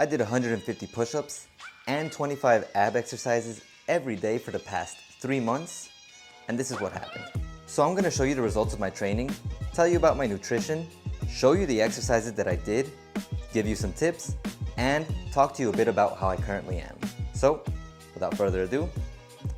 I did 150 push-ups and 25 ab exercises every day for the past 3 months, and this is what happened. So I'm gonna show you the results of my training, tell you about my nutrition, show you the exercises that I did, give you some tips, and talk to you a bit about how I currently am. So, without further ado,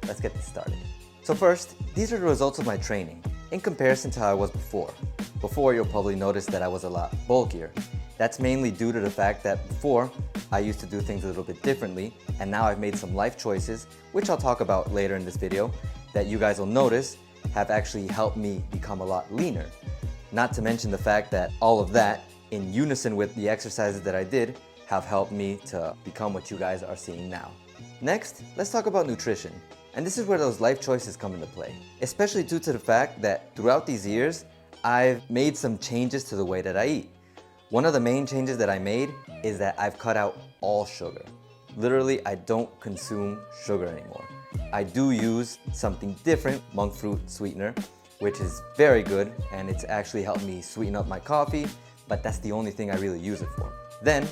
let's get this started. So first, these are the results of my training in comparison to how I was before. Before, you'll probably notice that I was a lot bulkier. That's mainly due to the fact that before, I used to do things a little bit differently, and now I've made some life choices, which I'll talk about later in this video, that you guys will notice have actually helped me become a lot leaner. Not to mention the fact that all of that, in unison with the exercises that I did, have helped me to become what you guys are seeing now. Next, let's talk about nutrition. And this is where those life choices come into play, especially due to the fact that throughout these years, I've made some changes to the way that I eat. One of the main changes that I made is that I've cut out all sugar. Literally, I don't consume sugar anymore. I do use something different, monk fruit sweetener, which is very good, and it's actually helped me sweeten up my coffee, but that's the only thing I really use it for. Then,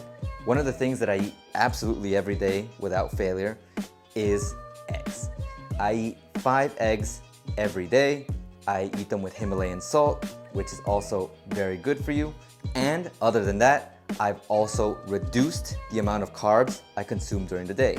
one of the things that I eat absolutely every day without failure is eggs. I eat 5 eggs every day. I eat them with Himalayan salt, which is also very good for you. And other than that, I've also reduced the amount of carbs I consume during the day.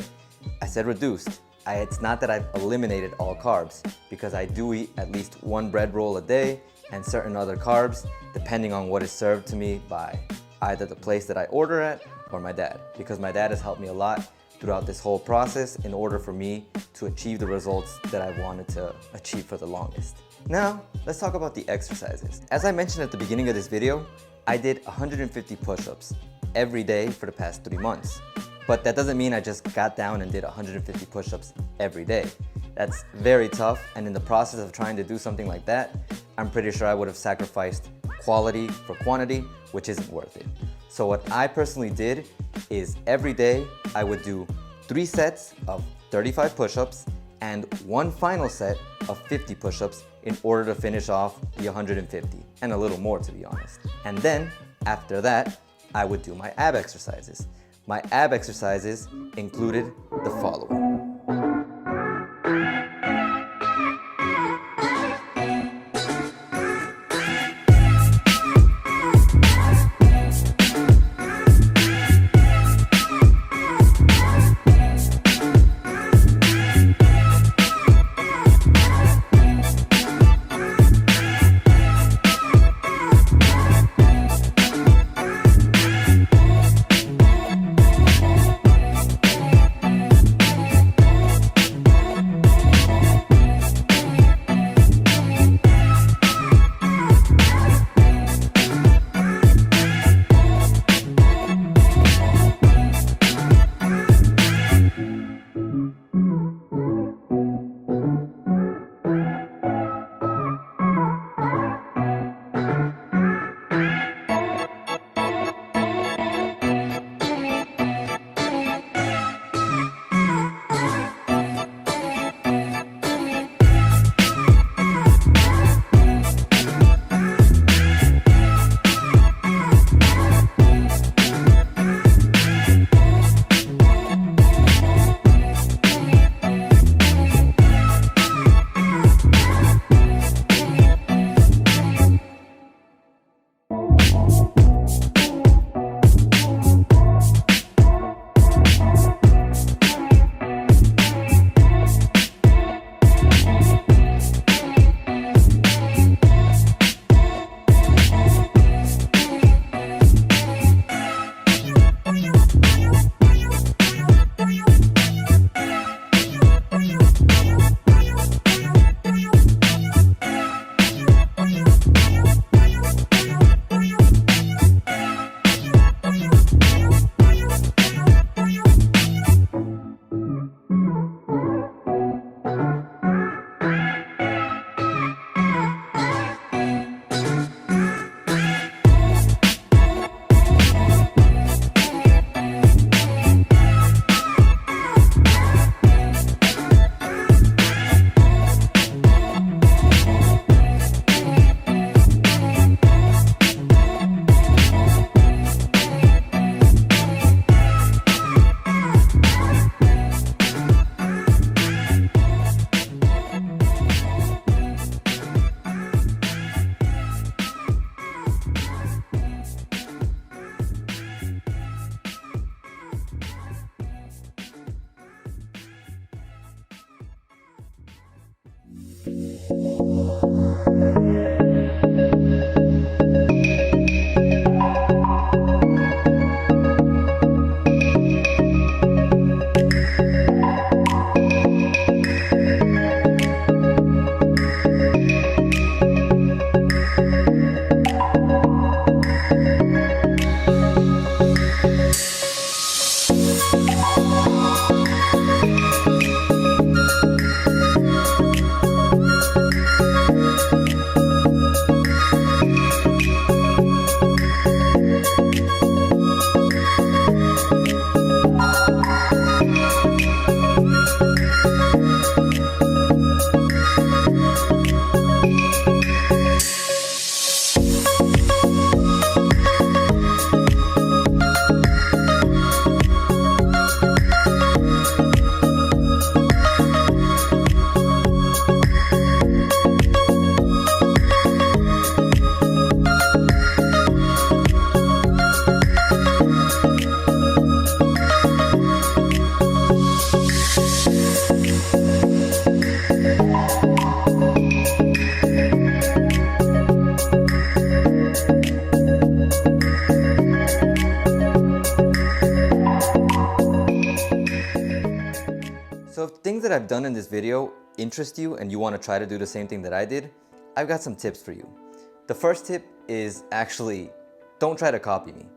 I said reduced. It's not that I've eliminated all carbs, because I do eat at least 1 bread roll a day and certain other carbs, depending on what is served to me by either the place that I order at or my dad, because my dad has helped me a lot throughout this whole process in order for me to achieve the results that I wanted to achieve for the longest. Now, let's talk about the exercises. As I mentioned at the beginning of this video, I did 150 push-ups every day for the past 3 months. But that doesn't mean I just got down and did 150 push-ups every day. That's very tough, and in the process of trying to do something like that, I'm pretty sure I would have sacrificed quality for quantity, which isn't worth it. So what I personally did is every day I would do 3 sets of 35 push-ups and 1 final set of 50 push-ups in order to finish off the 150, and a little more, to be honest. And then, after that, I would do my ab exercises. My ab exercises included the following. that I've done in this video interest you and you want to try to do the same thing that I did, I've got some tips for you. The first tip is actually, don't try to copy me.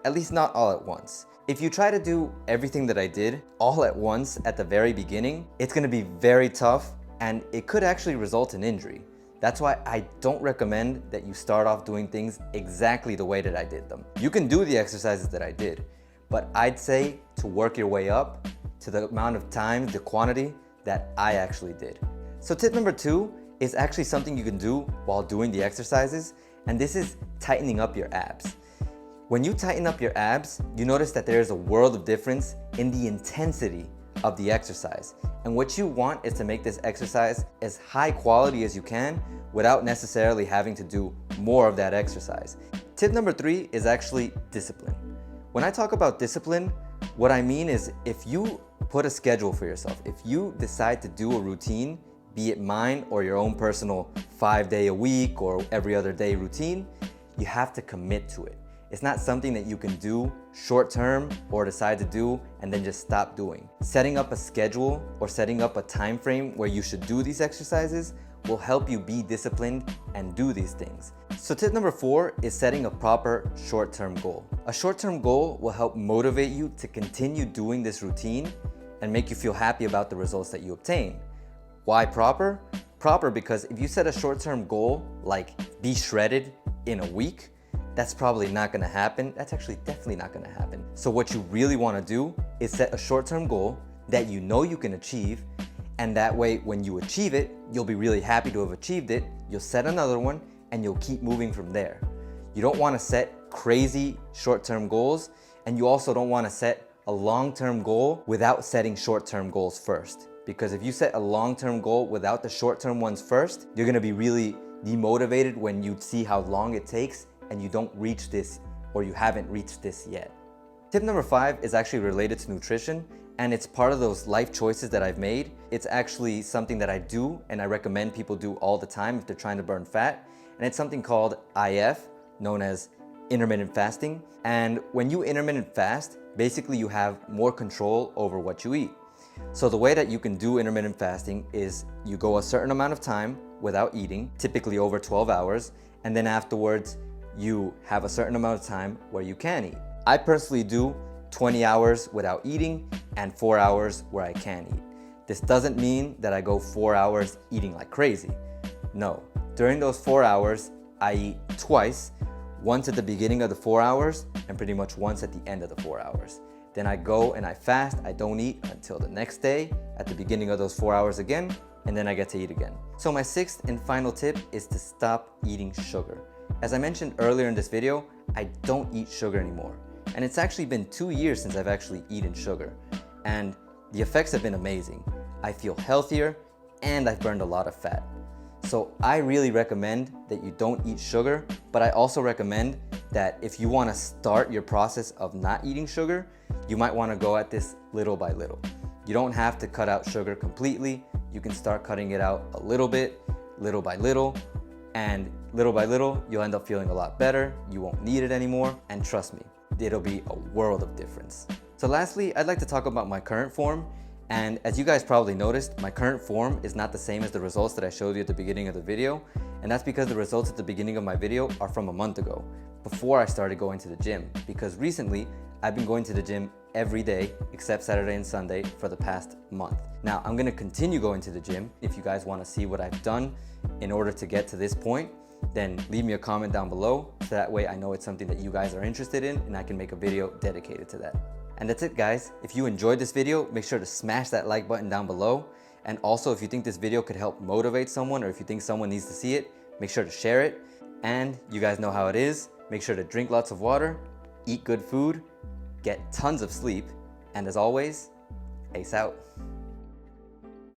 At least not all at once. If you try to do everything that I did all at once at the very beginning, it's gonna be very tough and it could actually result in injury. That's why I don't recommend that you start off doing things exactly the way that I did them. You can do the exercises that I did, but I'd say to work your way up to the amount of time, the quantity that I actually did. So tip number 2 is actually something you can do while doing the exercises, and this is tightening up your abs. When you tighten up your abs, you notice that there's a world of difference in the intensity of the exercise. And what you want is to make this exercise as high quality as you can without necessarily having to do more of that exercise. Tip number 3 is actually discipline. When I talk about discipline, what I mean is if you put a schedule for yourself, if you decide to do a routine, be it mine or your own personal 5-day a week or every other day routine, you have to commit to it. It's not something that you can do short term or decide to do and then just stop doing. Setting up a schedule or setting up a time frame where you should do these exercises will help you be disciplined and do these things. So tip number 4 is setting a proper short-term goal. A short-term goal will help motivate you to continue doing this routine and make you feel happy about the results that you obtain. Why proper? Proper because if you set a short-term goal like be shredded in a week, that's probably not gonna happen. That's actually definitely not gonna happen. So what you really wanna do is set a short-term goal that you know you can achieve, and that way when you achieve it, you'll be really happy to have achieved it, you'll set another one, and you'll keep moving from there. You don't wanna set crazy short-term goals, and you also don't wanna set a long-term goal without setting short-term goals first. Because if you set a long-term goal without the short-term ones first, you're gonna be really demotivated when you see how long it takes and you don't reach this or you haven't reached this yet. Tip number 5 is actually related to nutrition, and it's part of those life choices that I've made. It's actually something that I do and I recommend people do all the time if they're trying to burn fat, and it's something called IF, known as intermittent fasting. And when you intermittent fast, basically you have more control over what you eat. So the way that you can do intermittent fasting is you go a certain amount of time without eating, typically over 12 hours, and then afterwards you have a certain amount of time where you can eat. I personally do 20 hours without eating and 4 hours where I can eat. This doesn't mean that I go 4 hours eating like crazy. No, during those 4 hours, I eat twice, once at the beginning of the 4 hours and pretty much once at the end of the 4 hours. Then I go and I fast, I don't eat until the next day at the beginning of those 4 hours again, and then I get to eat again. So my 6th and final tip is to stop eating sugar. As I mentioned earlier in this video, I don't eat sugar anymore. And it's actually been 2 years since I've actually eaten sugar. And the effects have been amazing. I feel healthier and I've burned a lot of fat. So I really recommend that you don't eat sugar, but I also recommend that if you want to start your process of not eating sugar, you might want to go at this little by little. You don't have to cut out sugar completely. You can start cutting it out a little bit, little by little, and little by little, you'll end up feeling a lot better. You won't need it anymore, and trust me, it'll be a world of difference. So lastly, I'd like to talk about my current form. And as you guys probably noticed, my current form is not the same as the results that I showed you at the beginning of the video. And that's because the results at the beginning of my video are from a month ago, before I started going to the gym. Because recently, I've been going to the gym every day except Saturday and Sunday for the past month. Now, I'm gonna continue going to the gym. If you guys wanna see what I've done in order to get to this point, then leave me a comment down below. So that way I know it's something that you guys are interested in and I can make a video dedicated to that. And that's it, guys. If you enjoyed this video, make sure to smash that like button down below. And also, if you think this video could help motivate someone or if you think someone needs to see it, make sure to share it. And you guys know how it is. Make sure to drink lots of water, eat good food, get tons of sleep, and as always, ace out.